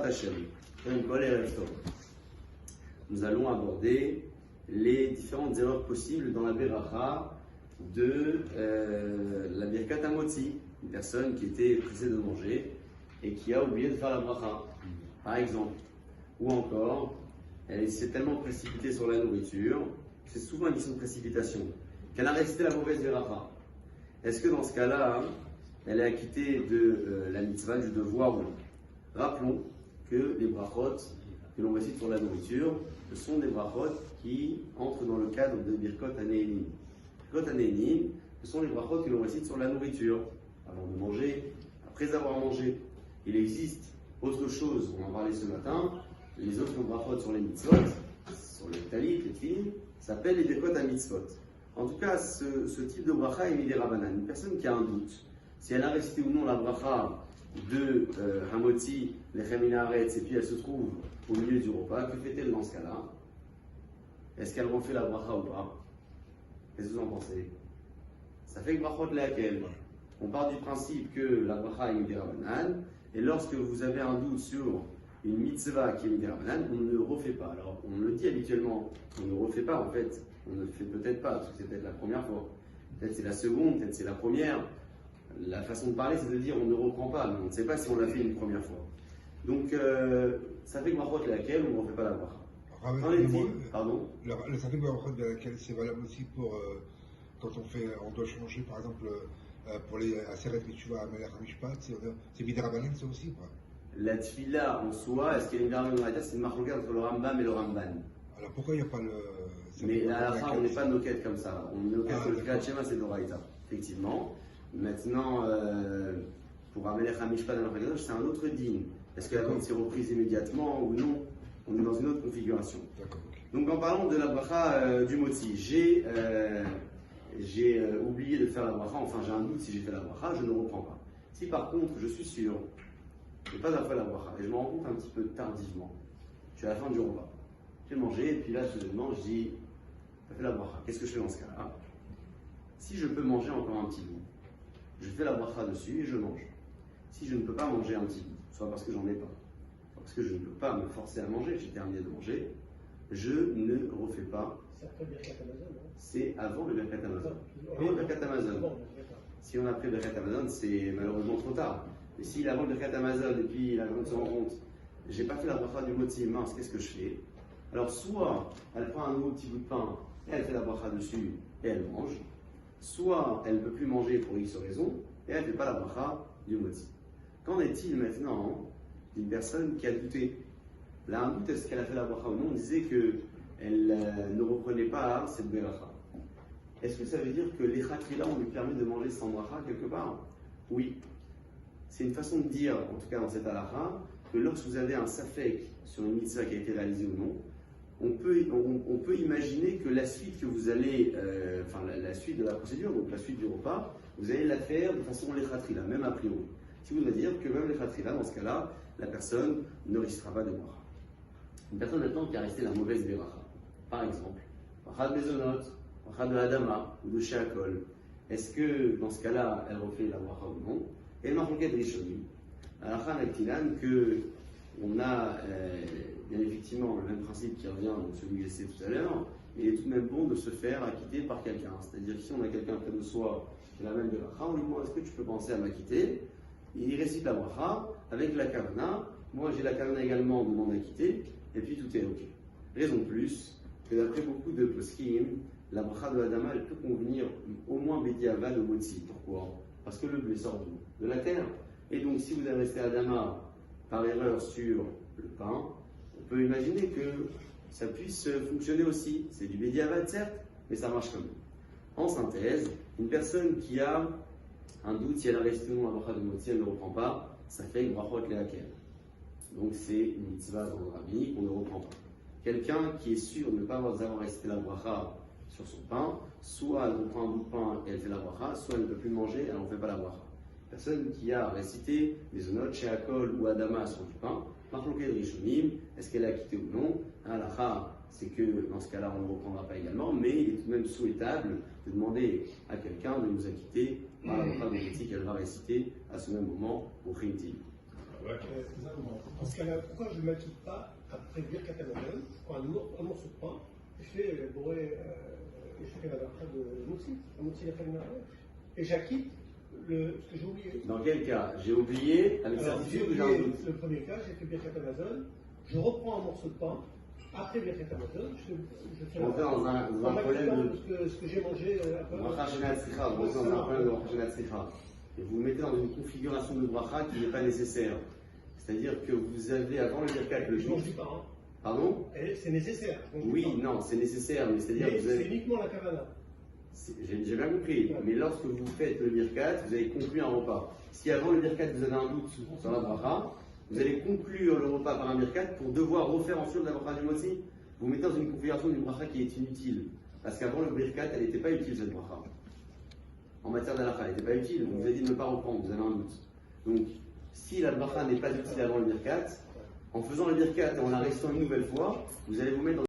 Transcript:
Hashem. Nous allons aborder les différentes erreurs possibles dans la beracha de la Birkat Hamotzi, une personne qui était pressée de manger et qui a oublié de faire la bracha, par exemple. Ou encore, elle s'est tellement précipitée sur la nourriture, c'est souvent une question de précipitation, qu'elle a récité la mauvaise beracha. Est-ce que dans ce cas-là, elle est acquittée de la mitzvah, du devoir ou non? Rappelons que les brachot que l'on récite sur la nourriture, ce sont des brachot qui entrent dans le cadre de Birkot Hanehenim. Birkot Hanehenim, ce sont les brachot que l'on récite sur la nourriture, avant de manger, après avoir mangé. Il existe autre chose, on en parlait ce matin, les autres brachot sur les mitzvot, sur les talit, les filles, s'appellent les Birkot HaMitzvot. En tout cas, ce type de bracha est midirabanan. Une personne qui a un doute, si elle a récité ou non la bracha de Hamotzi, Lechem min haaretz, et puis elle se trouve au milieu du repas, que fait-elle dans ce cas-là? Est-ce qu'elle refait la bracha ou pas? Qu'est-ce que vous en pensez? Ça fait que brachot lehakel. On part du principe que la bracha est midirabanan, et lorsque vous avez un doute sur une mitzvah qui est midirabanan, on ne le refait pas. Alors, on le dit habituellement, on ne le refait pas en fait. On ne le fait peut-être pas, parce que c'est peut-être la première fois. Peut-être c'est la seconde, peut-être c'est la première. La façon de parler, c'est de dire on ne reprend pas, mais on ne sait pas si on l'a fait une première fois. Donc, ça fait que brachot laquelle on ne refait pas la bracha. Pardon. Le cinquième brachot de laquelle c'est valable aussi pour quand on doit changer, par exemple, pour les Aseret Mitshuva à Melech HaMishpat, c'est midirabanan ça aussi, quoi. La tfila en soi, est-ce qu'elle est midirabanan? C'est une marque entre le Rambam et le Ramban. Alors pourquoi il n'y a pas le. Mais la halakha, on n'est pas noquette comme ça. On est noquette que le Kriyat Shema, c'est d'Oraïta, effectivement. Maintenant, pour Amelech HaMishpat dans le Hakadosh, c'est un autre din. Est-ce que la compte s'est reprise immédiatement ou non? On est dans une autre configuration. Donc en parlant de la bracha du motzi, j'ai oublié de faire la bracha, enfin j'ai un doute si j'ai fait la bracha, je ne reprends pas. Si par contre je suis sûr, je n'ai pas fait la bracha et je me rends compte un petit peu tardivement, je suis à la fin du repas, j'ai mangé et puis là soudainement je dis, tu as fait la bracha, qu'est-ce que je fais dans ce cas-là? Si je peux manger encore un petit bout, je fais la bracha dessus et je mange. Si je ne peux pas manger un petit bout, soit parce que j'en ai pas, soit parce que je ne peux pas me forcer à manger, j'ai terminé de manger, je ne refais pas. C'est après Birkat Hamazon, non? C'est avant le Birkat Hamazon. Avant le Birkat Hamazon. Si on a pris le Birkat Hamazon, c'est malheureusement trop tard. Mais s'il avant le Birkat Hamazon et puis il a besoin de se rendre compte, j'ai pas fait la bracha du motzi, mince, qu'est-ce que je fais? Alors soit elle prend un nouveau petit bout de pain et elle fait la bracha dessus et elle mange, soit elle ne peut plus manger pour X raison et elle ne fait pas la bracha du motzi. Qu'en est-il maintenant d'une personne qui a douté? Là, un doute, est-ce qu'elle a fait la bracha ou non? On disait qu'elle ne reprenait pas cette beracha. Est-ce que ça veut dire que l'echatila, on lui permet de manger sans bracha quelque part? Oui. C'est une façon de dire, en tout cas dans cette halakha, que lorsque vous avez un safek sur une mitzvah qui a été réalisée ou non, on peut imaginer que la suite que vous allez, la suite de la procédure, donc la suite du repas, vous allez la faire de façon l'echatila, même a priori. Ce qui voudrait dire que même l'echatila, dans ce cas-là, la personne ne risquera pas de bracha. Une personne maintenant qui a resté la mauvaise beracha, par exemple, bracha de mezonot, bracha de hadama ou de sheakol, est-ce que dans ce cas-là, elle refait la bracha ou non? Et le marroquet de rishonim, halakha naktilan, que on a bien effectivement le même principe qui revient dans celui que j'ai cité tout à l'heure, il est tout de même bon de se faire acquitter par quelqu'un. C'est-à-dire que si on a quelqu'un près de soi qui a la même beracha, on lui demande est-ce que tu peux penser à m'acquitter? Il récite la bracha avec la kavana. Moi j'ai la kavana également de m'en acquitter. Et puis tout est ok. Raison de plus que d'après beaucoup de poskim, la bracha de Adama elle peut convenir au moins Bediavad au Motzi. Pourquoi? Parce que le blé sort de la terre. Et donc si vous avez resté Adama par erreur sur le pain, on peut imaginer que ça puisse fonctionner aussi. C'est du Bediavad certes, mais ça marche quand même. En synthèse, une personne qui a un doute si elle a resté ou non la bracha de Motzi, elle ne reprend pas, ça fait une brachot lehakel. Donc c'est une mitzvah dans le rabbi qu'on ne reprend pas. Quelqu'un qui est sûr de ne pas avoir récité la bracha sur son pain, soit elle reprend un bout de pain et elle fait la bracha, soit elle ne peut plus manger, elle n'en fait pas la bracha. Personne qui a récité les zonot, sheakol ou adama sur du pain, marloquet de rishonim, est-ce qu'elle a quitté ou non? Halakha, c'est que dans ce cas-là on ne reprendra pas également, mais il est tout de même souhaitable de demander à quelqu'un de nous acquitter par la bracha de Motzi qu'elle va réciter à ce même moment au Khinti. Dans ce cas-là, pourquoi je ne m'acquitte pas après Birkat Hamazon, je prends un morceau de pain, et je fais bourrer, et je fais la bracha de Moutsi, la famille, et j'acquitte ce que j'ai oublié. Dans quel cas? J'ai oublié avec certitude ou j'ai un doute? Le premier cas, j'ai fait Birkat Hamazon, je reprends un morceau de pain, après Birkat Hamazon, je fais On fait dans un problème de ce que j'ai mangé après. bracha shena tzricha, vous rentrez dans un problème de bracha shena tzricha. Et vous vous mettez dans une configuration de bracha qui n'est pas nécessaire. C'est-à-dire que vous avez avant le birkat le Je mange du pain. Hein. Pardon? C'est nécessaire. Oui, non, c'est nécessaire, mais c'est-à-dire que vous avez. C'est uniquement la kavana. J'ai bien compris, mais lorsque vous faites le birkat, vous avez conclu un repas. Si avant le birkat vous avez un doute sur la bracha, vous allez conclure le repas par un birkat pour devoir refaire ensuite la bracha du motzi. Vous mettez dans une configuration d'une bracha qui est inutile. Parce qu'avant le birkat, elle n'était pas utile cette bracha. En matière d'halakha, elle n'était pas utile. On vous a dit de ne pas reprendre, vous avez un doute. Donc, si la bracha n'est pas utile avant le birkat, en faisant le birkat et en la restant une nouvelle fois, vous allez vous mettre dans